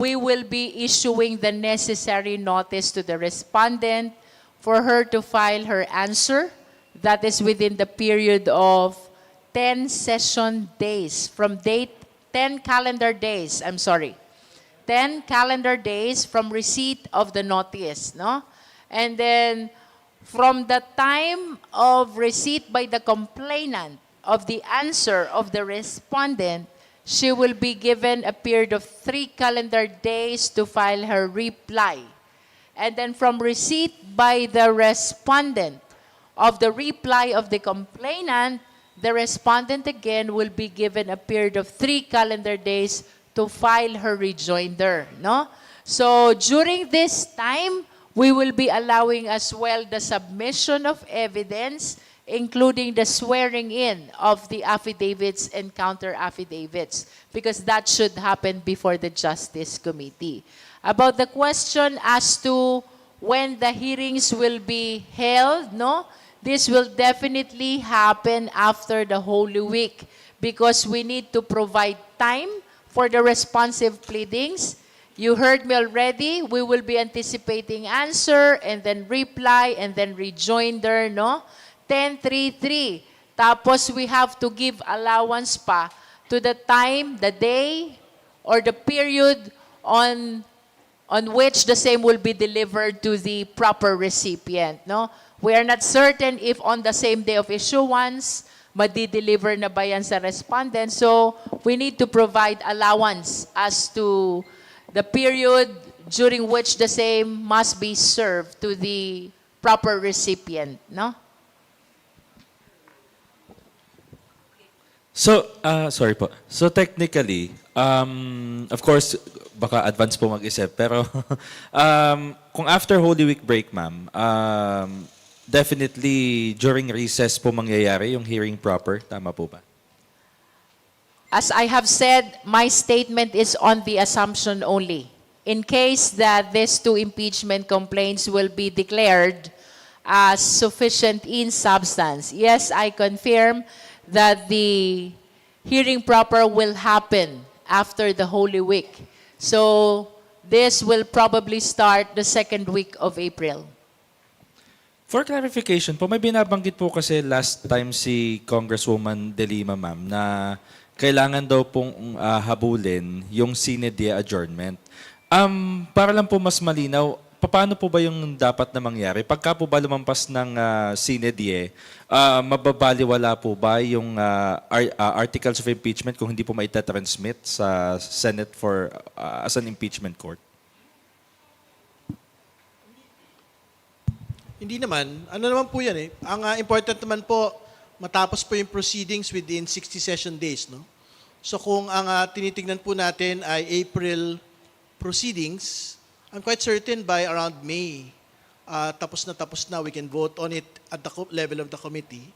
we will be issuing the necessary notice to the respondent for her to file her answer. That is within the period of 10 session days, from date 10 calendar days, 10 calendar days from receipt of the notice, no? And then from the time of receipt by the complainant of the answer of the respondent, she will be given a period of 3 calendar days to file her reply. And then from receipt by the respondent of the reply of the complainant, the respondent again will be given a period of 3 calendar days to file her rejoinder, no? So during this time, we will be allowing as well the submission of evidence, including the swearing in of the affidavits and counter affidavits, because that should happen before the Justice Committee. About the question as to when the hearings will be held, no? This will definitely happen after the Holy Week, because we need to provide time for the responsive pleadings. You heard me already, we will be anticipating answer and then reply and then rejoinder, no? 10-3-3. Tapos we have to give allowance pa to the time, the day, or the period on which the same will be delivered to the proper recipient, no? We are not certain if on the same day of issuance, madi-deliver na ba yan sa respondent. So, we need to provide allowance as to the period during which the same must be served to the proper recipient, no? So, sorry po. So technically, of course, baka advance po mag-isip, pero kung after Holy Week break, ma'am, definitely during recess po mangyayari yung hearing proper. Tama po ba? As I have said, my statement is on the assumption only. In case that these 2 impeachment complaints will be declared as sufficient in substance, yes, I confirm that the hearing proper will happen after the Holy Week. So this will probably start the 2nd week of April. For clarification po, may binabanggit po kasi last time si Congresswoman De Lima, ma'am, na kailangan daw pong habulin yung sine die adjournment. Para lang po mas malinaw, paano po ba yung dapat na mangyari? Pagka po ba lumampas ng sine die, mababaliwala po ba yung articles of impeachment kung hindi po maitatransmit sa Senate for as an impeachment court? Hindi naman. Ano naman po yan eh. Ang important naman po, matapos po yung proceedings within 60 session days, no? So kung ang tinitingnan po natin ay April proceedings, I'm quite certain by around May, tapos na, we can vote on it at the level of the committee.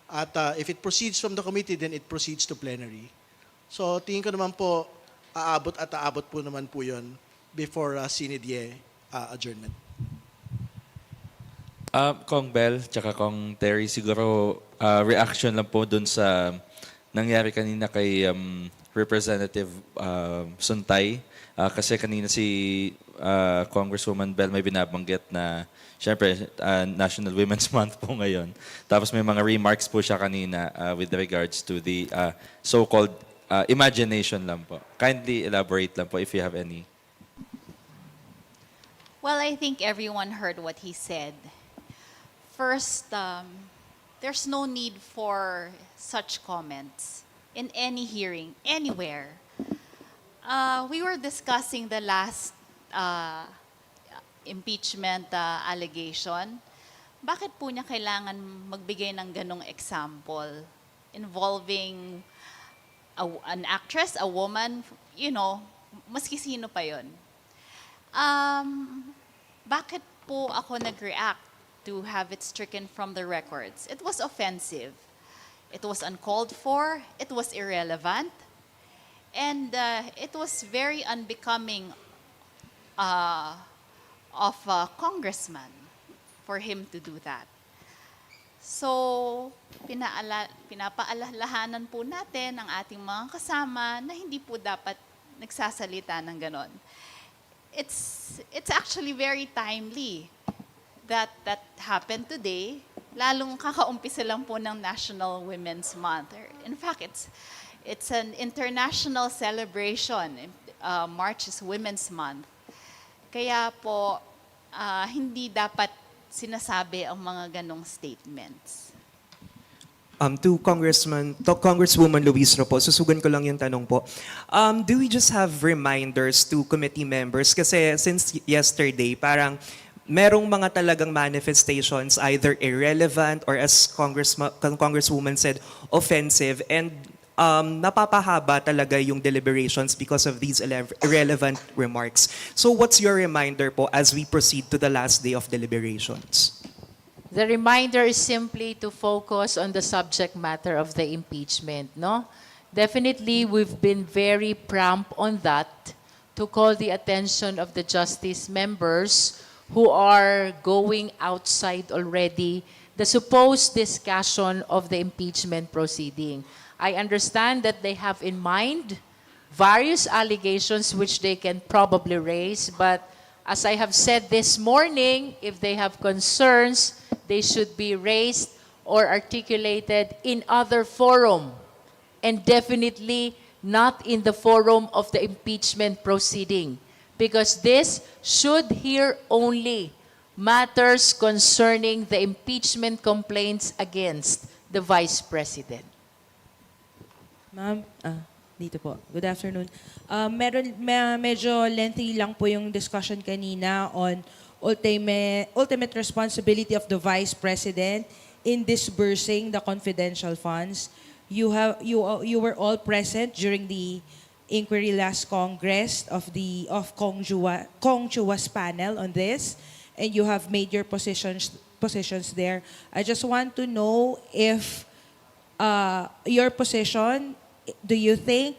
At if it proceeds from the committee, then it proceeds to plenary. So tingin ko naman po, aabot po naman po yun before sine die adjournment. Kong Bell, tsaka Kong Terry, siguro reaction lang po dun sa nangyari kanina kay Representative Suntay. Kasi kanina si Congresswoman Bell may binabanggit na, syempre, National Women's Month po ngayon. Tapos may mga remarks po siya kanina with regards to the so-called imagination lang po. Kindly elaborate lang po if you have any. Well, I think everyone heard what he said. First, there's no need for such comments in any hearing, anywhere. We were discussing the last impeachment allegation. Bakit po niya kailangan magbigay ng ganong example involving an actress, a woman, you know, maski sino pa yun? Bakit po ako nag-react to have it stricken from the records? It was offensive. It was uncalled for. It was irrelevant. And it was very unbecoming of a congressman for him to do that. So, pinapaalalahanan po natin ang ating mga kasama na hindi po dapat nagsasalita ng ganon. it's actually very timely that happened today. Lalong kakaumpisa lang po ng National Women's Month. In fact, it's an international celebration. March is Women's Month. Kaya po, hindi dapat sinasabi ang mga ganong statements. To Congresswoman Luis Ropo, susugan ko lang yung tanong po. Do we just have reminders to committee members? Kasi since yesterday, parang merong mga talagang manifestations, either irrelevant or as Congresswoman said, offensive, and napapahaba talaga yung deliberations because of these irrelevant remarks. So what's your reminder po as we proceed to the last day of deliberations? The reminder is simply to focus on the subject matter of the impeachment, no? Definitely, we've been very prompt on that to call the attention of the justice members who are going outside already the supposed discussion of the impeachment proceeding. I understand that they have in mind various allegations which they can probably raise, but as I have said this morning, if they have concerns, they should be raised or articulated in other forum, and definitely not in the forum of the impeachment proceeding, because this should hear only matters concerning the impeachment complaints against the Vice President. Ma'am, dito po. Good afternoon. Medyo lengthy lang po yung discussion kanina on ultimate responsibility of the Vice President in disbursing the confidential funds. You were all present during the inquiry last Congress of Kong Chua's panel on this, and you have made your positions there. I just want to know if your position, do you think,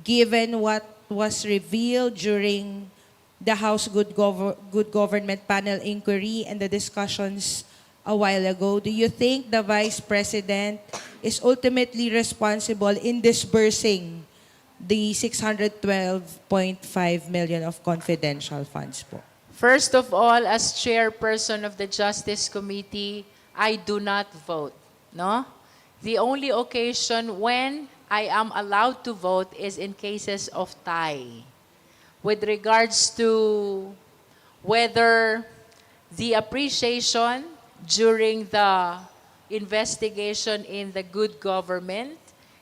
given what was revealed during the House Good Government panel inquiry and the discussions a while ago, do you think the Vice President is ultimately responsible in disbursing the 612.5 million of confidential funds po? First of all, as chairperson of the Justice Committee, I do not vote, no? The only occasion when I am allowed to vote is in cases of tie. With regards to whether the appreciation during the investigation in the good government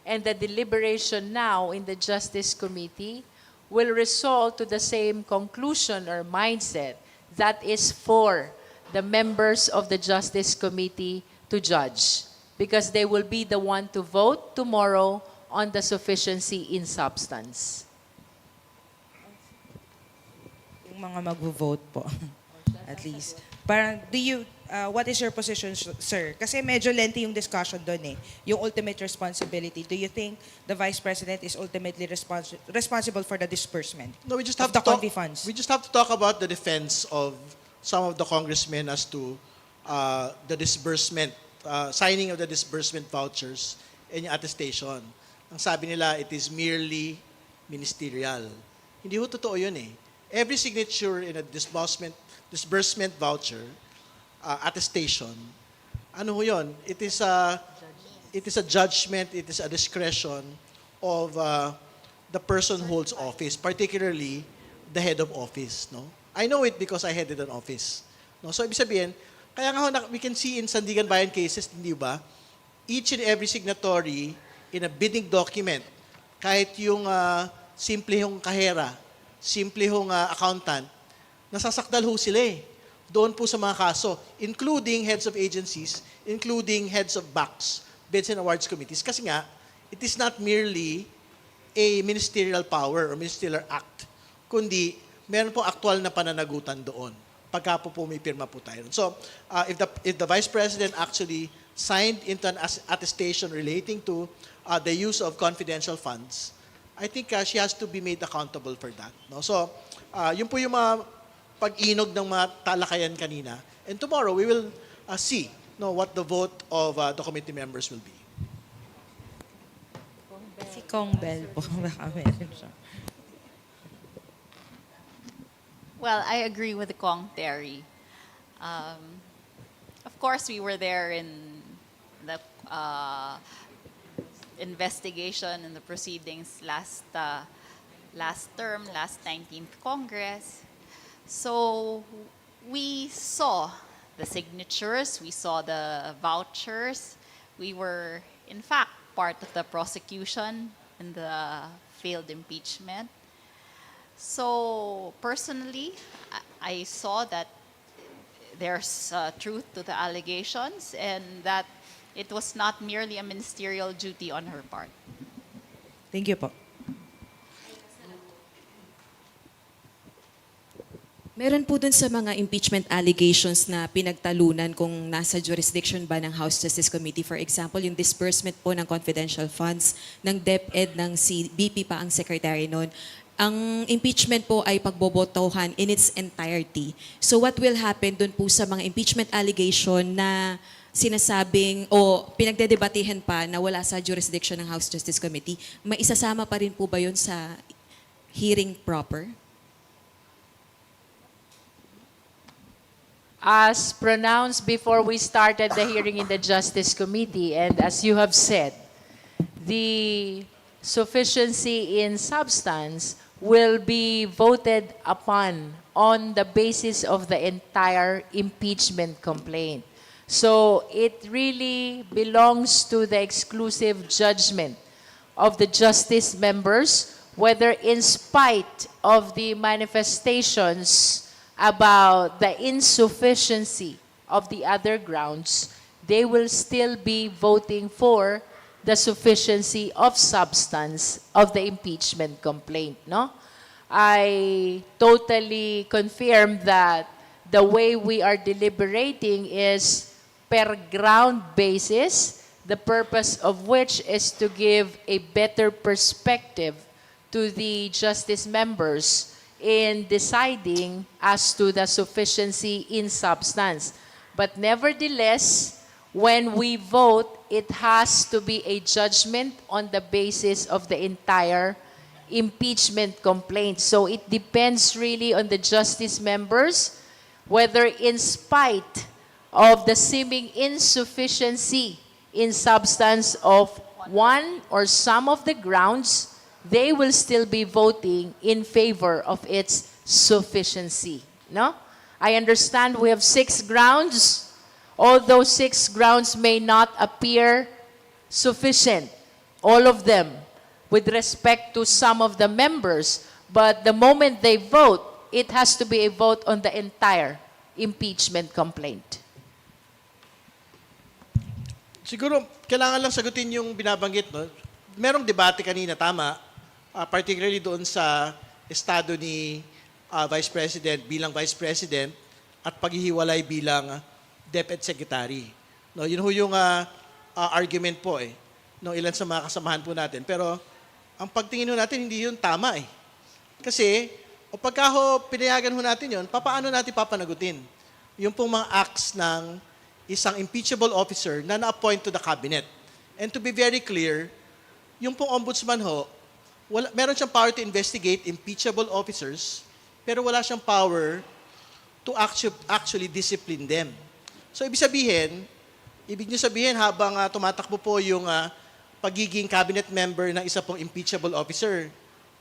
and the deliberation now in the Justice Committee will result to the same conclusion or mindset that is for the members of the Justice Committee to judge, because they will be the one to vote tomorrow on the sufficiency in substance. Yung mga mag-vote po, at least. Parang, what is your position, sir? Kasi medyo lengthy yung discussion doon eh. Yung ultimate responsibility. Do you think the Vice President is ultimately responsible for the disbursement No, we just of have the to talk. confi funds? We just have to talk about the defense of some of the congressmen as to the disbursement, signing of the disbursement vouchers and yung attestation. Ang sabi nila, it is merely ministerial. Hindi ho totoo yun eh. Every signature in a disbursement voucher, attestation, ano ho yun? It is a judgment, it is a discretion of the person who holds office, particularly the head of office. No? I know it because I headed an office. No? So, ibig sabihin, kaya nga ho, we can see in Sandigan Bayan cases, hindi ba? Each and every signatory in a bidding document, kahit yung simple yung kahera, simple yung accountant, nasasakdal ho sila eh. Doon po sa mga kaso, including heads of agencies, including heads of BACs, Bids and Awards Committees. Kasi nga, it is not merely a ministerial power or ministerial act, kundi meron pong aktual na pananagutan doon pagka po may pirma po tayo. So, if the Vice President actually signed into an attestation relating to the use of confidential funds, I think she has to be made accountable for that. No? So, yun po yung mga pag-inog ng mga talakayan kanina. And tomorrow, we will see what the vote of the committee members will be. Si Kong Bell po, baka meron siya. Well, I agree with Kong Terry. Um, of course, we were there in the investigation and the proceedings last term, last 19th Congress. So we saw the signatures, we saw the vouchers. We were, in fact, part of the prosecution in the failed impeachment. So personally, I saw that there's truth to the allegations and that it was not merely a ministerial duty on her part. Thank you po. Meron po dun sa mga impeachment allegations na pinagtalunan kung nasa jurisdiction ba ng House Justice Committee. For example, yung disbursement po ng confidential funds ng DepEd ng si BP pa ang secretary noon. Ang impeachment po ay pagbobotohan in its entirety. So what will happen dun po sa mga impeachment allegation na sinasabing o pinagdedebatehan pa na wala sa jurisdiction ng House Justice Committee? May isasama pa rin po ba yun sa hearing proper? As pronounced before we started the hearing in the Justice Committee, and as you have said, the sufficiency in substance will be voted upon on the basis of the entire impeachment complaint. So it really belongs to the exclusive judgment of the justice members, whether in spite of the manifestations about the insufficiency of the other grounds, they will still be voting for the sufficiency of substance of the impeachment complaint, no? I totally confirm that the way we are deliberating is per ground basis, the purpose of which is to give a better perspective to the justice members in deciding as to the sufficiency in substance. But nevertheless, when we vote, it has to be a judgment on the basis of the entire impeachment complaint. So it depends really on the justice members whether in spite of the seeming insufficiency in substance of one or some of the grounds, they will still be voting in favor of its sufficiency. No? I understand we have 6 grounds. All those 6 grounds may not appear sufficient, all of them, with respect to some of the members. But the moment they vote, it has to be a vote on the entire impeachment complaint. Siguro, kailangan lang sagutin yung binabanggit, no? Merong debate kanina, tama, particularly doon sa estado ni Vice President bilang Vice President at paghihiwalay bilang DepEd Secretary. No, yun ho yung argument po no, ilan sa mga kasamahan po natin. Pero ang pagtingin ho natin, hindi yun tama eh. Kasi, o pagka ho pinayagan ho natin yun, paano natin papanagutin? Yung pong mga acts ng isang impeachable officer na na-appoint to the cabinet. And to be very clear, yung pong ombudsman ho, meron siyang power to investigate impeachable officers, pero wala siyang power to actually discipline them. So ibig niyo sabihin habang tumatakbo po yung pagiging cabinet member ng isa pong impeachable officer,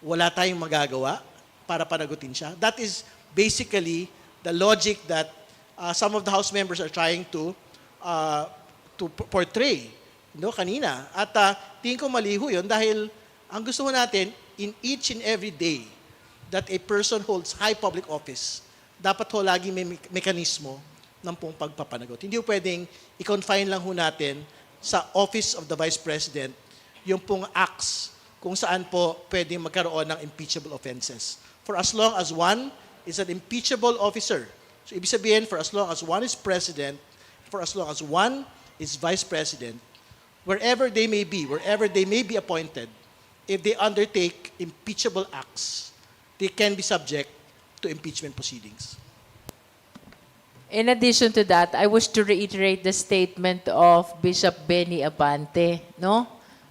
wala tayong magagawa para panagutin siya. That is basically the logic that some of the House members are trying to portray, no, kanina. At tingin ko mali ho yun dahil ang gusto natin, in each and every day that a person holds high public office, dapat ho lagi may mekanismo ng pong pagpapanagot. Hindi ho pwedeng i-confine lang ho natin sa Office of the Vice President yung pong acts kung saan po pwedeng magkaroon ng impeachable offenses. For as long as one is an impeachable officer, so ibig sabihin, for as long as one is President, for as long as one is Vice President, wherever they may be appointed, if they undertake impeachable acts, they can be subject to impeachment proceedings. In addition to that, I wish to reiterate the statement of Bishop Benny Abante, no?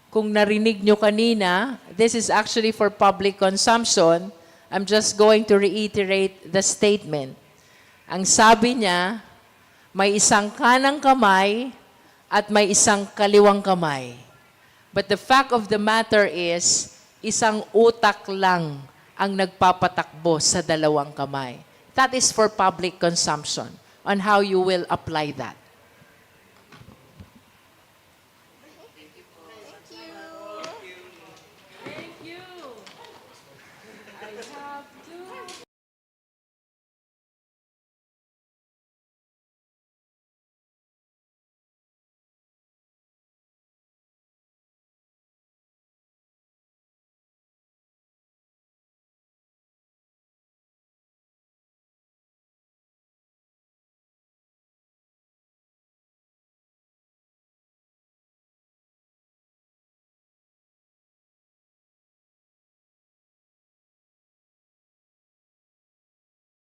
Kung narinig nyo kanina, this is actually for public consumption. I'm just going to reiterate the statement. Ang sabi niya, may isang kanang kamay at may isang kaliwang kamay. But the fact of the matter is, isang utak lang ang nagpapatakbo sa dalawang kamay. That is for public consumption on how you will apply that.